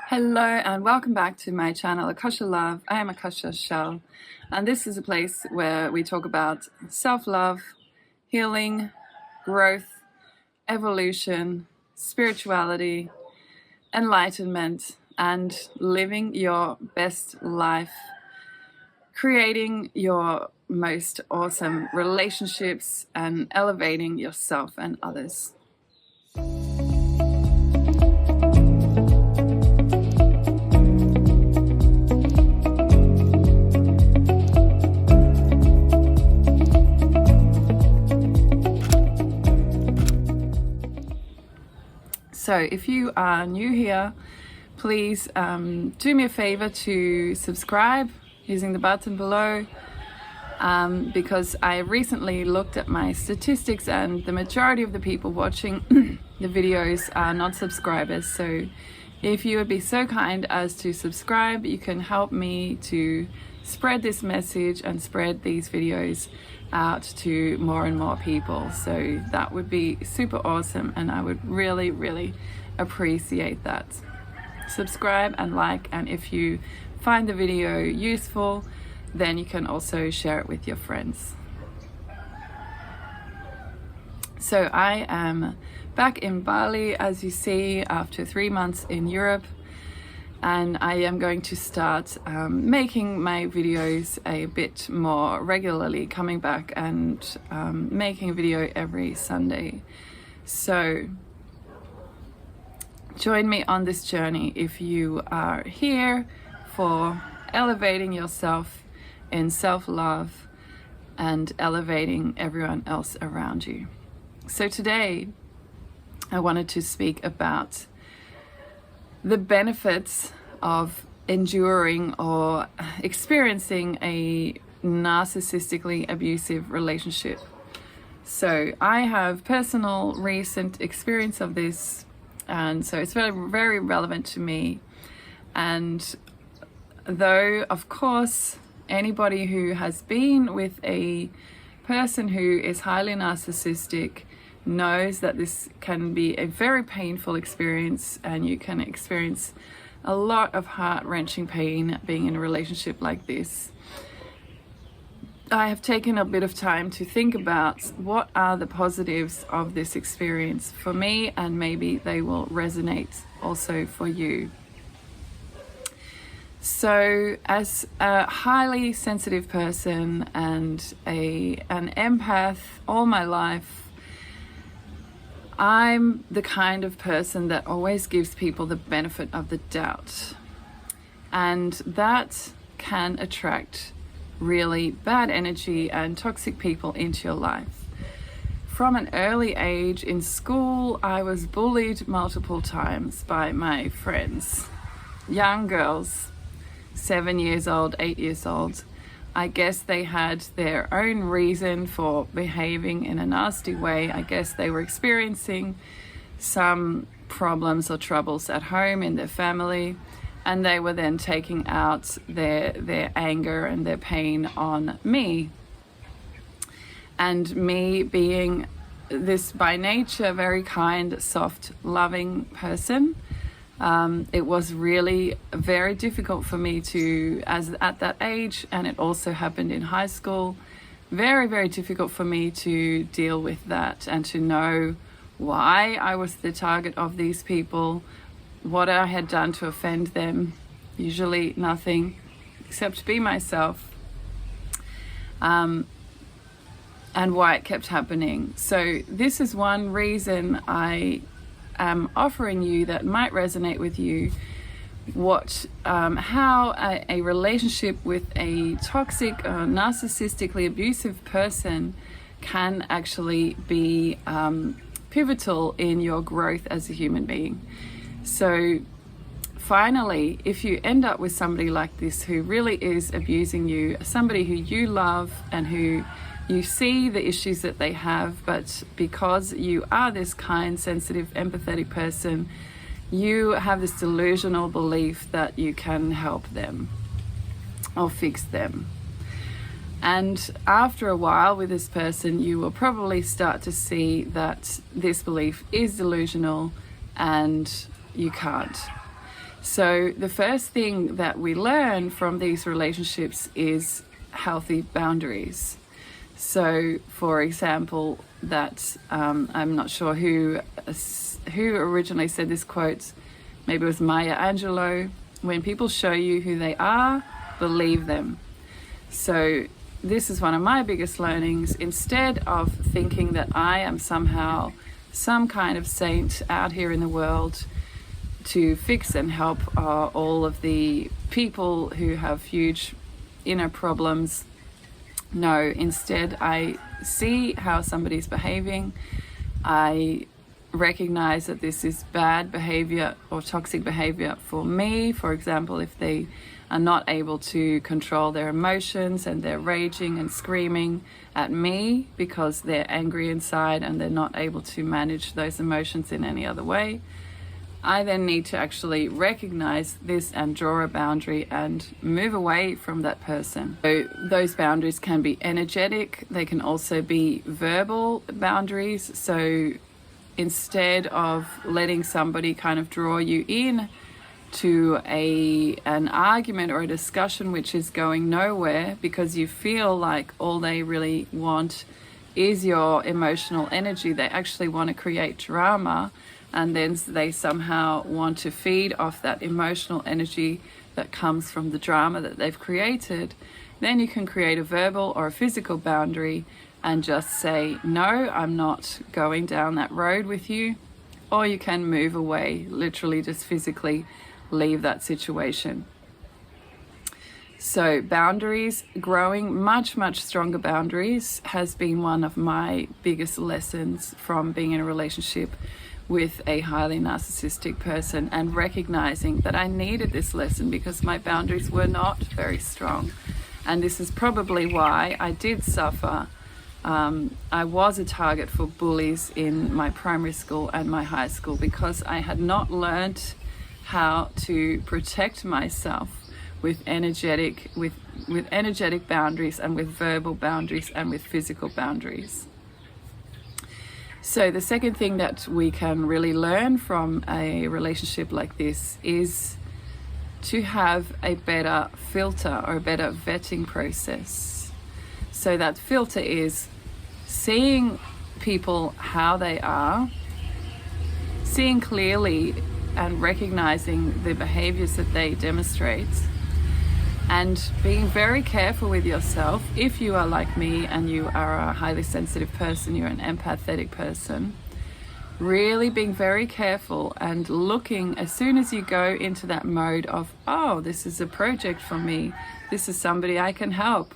Hello and welcome back to my channel Akasha Love. I am Akasha Shell, and this is a place where we talk about self-love, healing, growth, evolution, spirituality, enlightenment, and living your best life, creating your most awesome relationships and elevating yourself and others. So if you are new here, please do me a favor to subscribe using the button below, because I recently looked at my statistics and the majority of the people watching the videos are not subscribers. So if you would be so kind as to subscribe, you can help me to spread this message and spread these videos out to more and more people. So that would be super awesome, and I would really appreciate that. Subscribe and like, and if you find the video useful, then you can also share it with your friends. So I am back in Bali, as you see, after 3 months in Europe, and I am going to start making my videos a bit more regularly, coming back and making a video every Sunday. So join me on this journey if you are here for elevating yourself in self-love and elevating everyone else around you. So today I wanted to speak about the benefits of enduring or experiencing a narcissistically abusive relationship. So I have personal recent experience of this, and so it's very relevant to me. And though of course anybody who has been with a person who is highly narcissistic knows that this can be a very painful experience, and you can experience a lot of heart-wrenching pain being in a relationship like this. I have taken a bit of time to think about what are the positives of this experience for me, and maybe they will resonate also for you. So as a highly sensitive person and an empath all my life, I'm the kind of person that always gives people the benefit of the doubt, and that can attract really bad energy and toxic people into your life. From an early age in school, I was bullied multiple times by my friends, young girls, 7 years old, 8 years old. I guess they had their own reason for behaving in a nasty way. I guess they were experiencing some problems or troubles at home in their family, and they were then taking out their anger and their pain on me. And me being this by nature very kind, soft, loving person, it was really very difficult for me to, at that age, and it also happened in high school, very difficult for me to deal with that and to know why I was the target of these people, what I had done to offend them. Usually nothing except be myself, and why it kept happening. So this is one reason I am offering you that might resonate with you, how a relationship with a toxic, narcissistically abusive person can actually be pivotal in your growth as a human being. So finally, if you end up with somebody like this who really is abusing you, somebody who you love and who you see the issues that they have, but because you are this kind, sensitive, empathetic person, you have this delusional belief that you can help them or fix them. And after a while with this person, you will probably start to see that this belief is delusional and you can't. So the first thing that we learn from these relationships is healthy boundaries. So, for example, that I'm not sure who originally said this quote. Maybe it was Maya Angelou. When people show you who they are, believe them. So this is one of my biggest learnings. Instead of thinking that I am somehow some kind of saint out here in the world to fix and help all of the people who have huge inner problems, no, instead I see how somebody's behaving. I recognize that this is bad behavior or toxic behavior for me. For example, if they are not able to control their emotions and they're raging and screaming at me because they're angry inside and they're not able to manage those emotions in any other way, I then need to actually recognize this and draw a boundary and move away from that person. So those boundaries can be energetic. They can also be verbal boundaries. So instead of letting somebody kind of draw you in to an argument or a discussion which is going nowhere because you feel like all they really want is your emotional energy, they actually want to create drama, and then they somehow want to feed off that emotional energy that comes from the drama that they've created, then you can create a verbal or a physical boundary and just say, no, I'm not going down that road with you. Or you can move away, literally just physically leave that situation. So boundaries, growing much, much stronger boundaries has been one of my biggest lessons from being in a relationship with a highly narcissistic person, and recognizing that I needed this lesson because my boundaries were not very strong. And this is probably why I did suffer. I was a target for bullies in my primary school and my high school because I had not learned how to protect myself with energetic boundaries and with verbal boundaries and with physical boundaries. So the second thing that we can really learn from a relationship like this is to have a better filter or a better vetting process. So that filter is seeing people how they are, seeing clearly and recognizing the behaviors that they demonstrate, and being very careful with yourself. If you are like me and you are a highly sensitive person, you're an empathetic person, really being very careful and looking as soon as you go into that mode of, oh, this is a project for me, this is somebody I can help,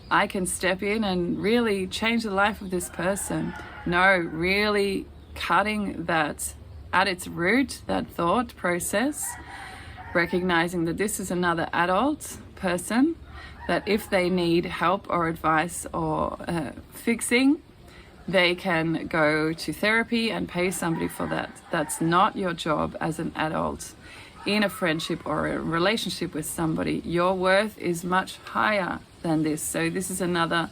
I can step in and really change the life of this person. No, really cutting that at its root, that thought process, recognizing that this is another adult person, that if they need help or advice or fixing, they can go to therapy and pay somebody for that. That's not your job as an adult in a friendship or a relationship with somebody. Your worth is much higher than this. So this is another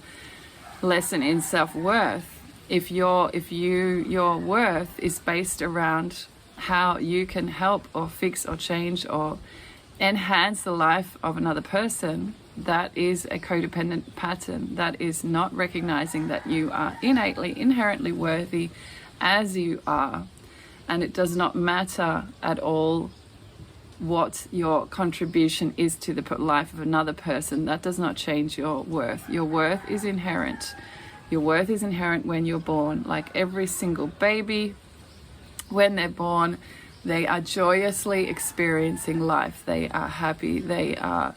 lesson in self-worth. If your worth is based around how you can help or fix or change or enhance the life of another person, that is a codependent pattern. That is not recognizing that you are inherently worthy as you are. And it does not matter at all what your contribution is to the life of another person. That does not change your worth. Your worth is inherent. Your worth is inherent when you're born. Like every single baby, when they're born, they are joyously experiencing life. They are happy. They are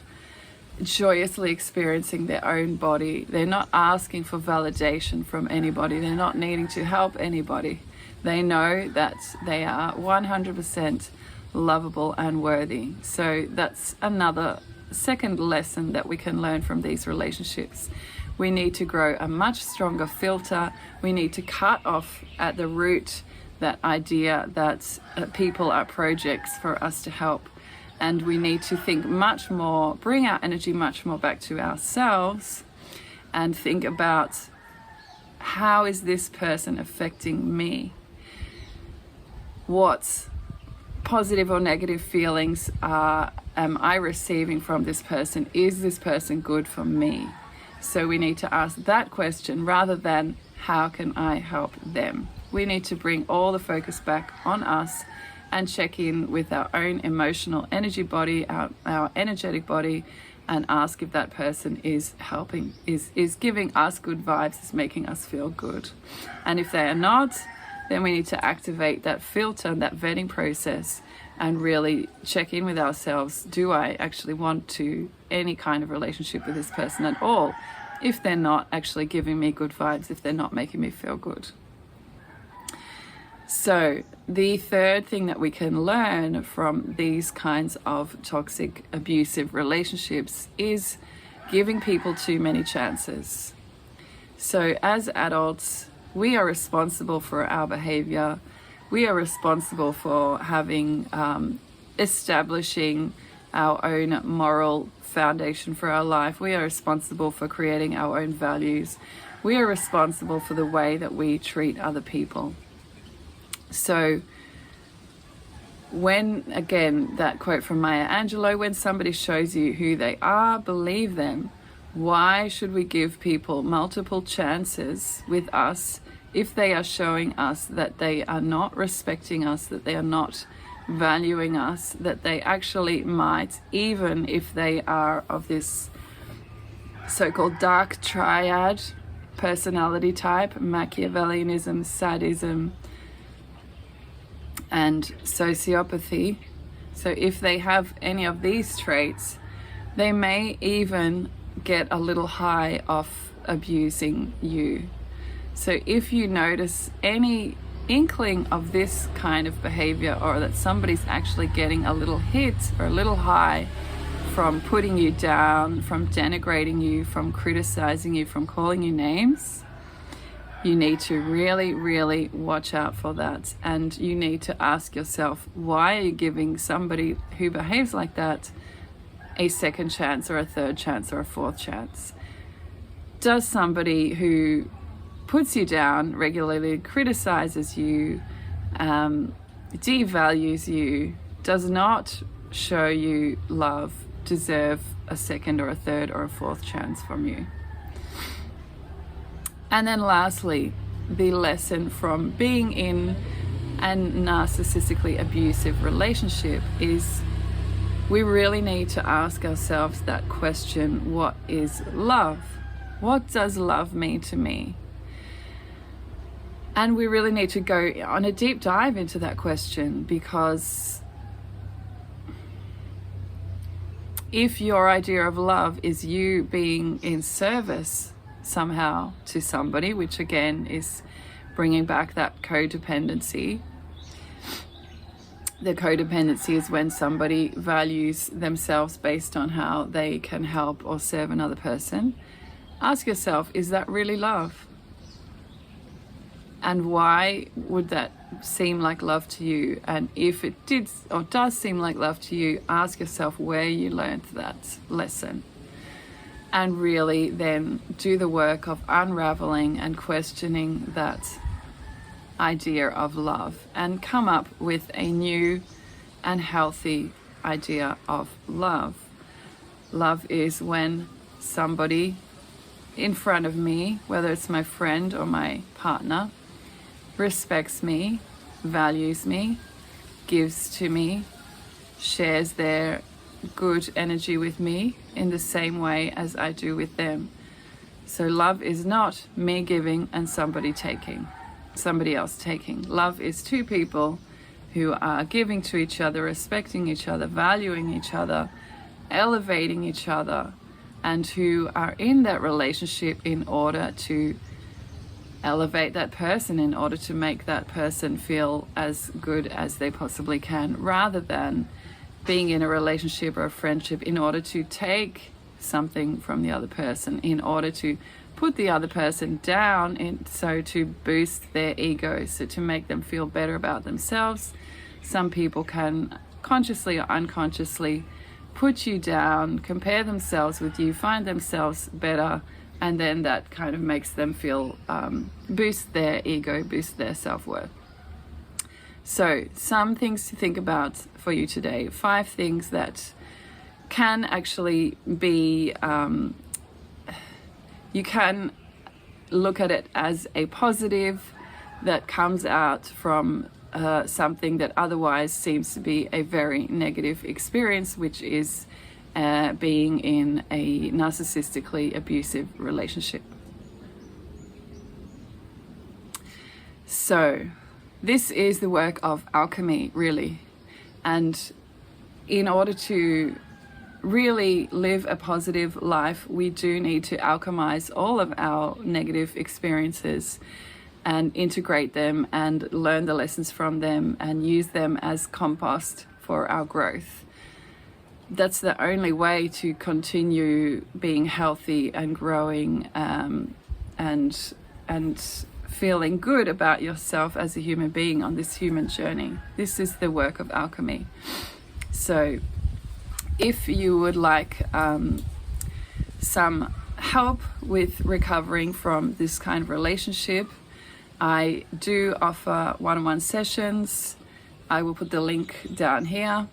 joyously experiencing their own body. They're not asking for validation from anybody. They're not needing to help anybody. They know that they are 100% lovable and worthy. So that's another second lesson that we can learn from these relationships. We need to grow a much stronger filter. We need to cut off at the root that idea that people are projects for us to help. And we need to think much more, bring our energy much more back to ourselves and think about, how is this person affecting me? What positive or negative feelings am I receiving from this person? Is this person good for me? So we need to ask that question rather than how can I help them? We need to bring all the focus back on us and check in with our own emotional energy body, our energetic body, and ask if that person is helping, is giving us good vibes, is making us feel good. And if they are not, then we need to activate that filter, that vetting process, and really check in with ourselves. Do I actually want to any kind of relationship with this person at all? If they're not actually giving me good vibes, if they're not making me feel good. So the third thing that we can learn from these kinds of toxic, abusive relationships is giving people too many chances. So as adults, we are responsible for our behavior. We are responsible for having, establishing our own moral foundation for our life. We are responsible for creating our own values. We are responsible for the way that we treat other people. So when, again, that quote from Maya Angelou, when somebody shows you who they are, believe them. Why should we give people multiple chances with us if they are showing us that they are not respecting us, that they are not valuing us, that they actually might, even if they are of this so-called dark triad personality type, Machiavellianism, sadism, and sociopathy. So if they have any of these traits, they may even get a little high off abusing you. So if you notice any inkling of this kind of behavior, or that somebody's actually getting a little hit or a little high from putting you down, from denigrating you, from criticizing you, from calling you names, you need to really, really watch out for that. And you need to ask yourself, why are you giving somebody who behaves like that a second chance or a third chance or a fourth chance? Does somebody who puts you down regularly, criticizes you, devalues you, does not show you love, deserve a second or a third or a fourth chance from you? And then lastly, the lesson from being in a narcissistically abusive relationship is we really need to ask ourselves that question: what is love? What does love mean to me? And we really need to go on a deep dive into that question, because if your idea of love is you being in service somehow to somebody, which again is bringing back that codependency. The codependency is when somebody values themselves based on how they can help or serve another person. Ask yourself, is that really love? And why would that seem like love to you? And if it did or does seem like love to you, ask yourself where you learned that lesson. And really then do the work of unraveling and questioning that idea of love, and come up with a new and healthy idea of love. Love is when somebody in front of me, whether it's my friend or my partner, respects me, values me, gives to me, shares their good energy with me in the same way as I do with them. So love is not me giving and somebody else taking. Love is two people who are giving to each other, respecting each other, valuing each other, elevating each other, and who are in that relationship in order to elevate that person, in order to make that person feel as good as they possibly can, rather than being in a relationship or a friendship in order to take something from the other person, in order to put the other person down, so to boost their ego, so to make them feel better about themselves. Some people can consciously or unconsciously put you down, compare themselves with you, find themselves better, and then that kind of makes them feel, boost their ego, boost their self-worth. So some things to think about for you today. 5 things that can actually be, you can look at it as a positive that comes out from something that otherwise seems to be a very negative experience, which is being in a narcissistically abusive relationship. So this is the work of alchemy, really. And in order to really live a positive life, we do need to alchemize all of our negative experiences and integrate them and learn the lessons from them and use them as compost for our growth. That's the only way to continue being healthy and growing, and feeling good about yourself as a human being on this human journey. This is the work of alchemy. So if you would like some help with recovering from this kind of relationship, I do offer one-on-one sessions. I will put the link down here.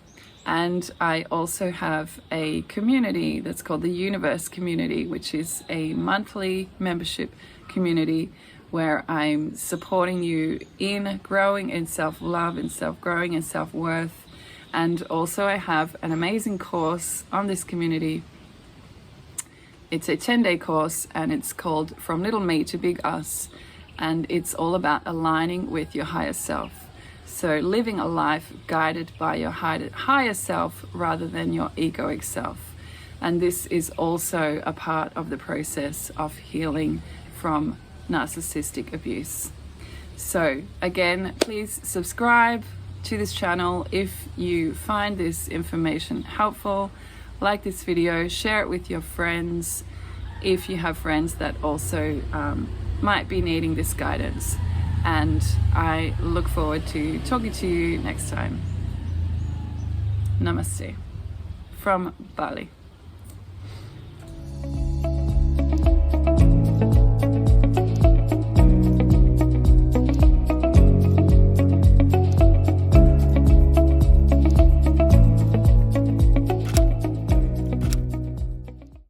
And I also have a community that's called the Youniverse community, which is a monthly membership community where I'm supporting you in growing in self-love and self-growing and self-worth. And also I have an amazing course on this community. It's a 10-day course and it's called From Little Me to Big Us. And it's all about aligning with your higher self. So living a life guided by your higher self rather than your egoic self. And this is also a part of the process of healing from narcissistic abuse. So again, please subscribe to this channel if you find this information helpful. Like this video, share it with your friends if you have friends that also might be needing this guidance. And I look forward to talking to you next time. Namaste from Bali.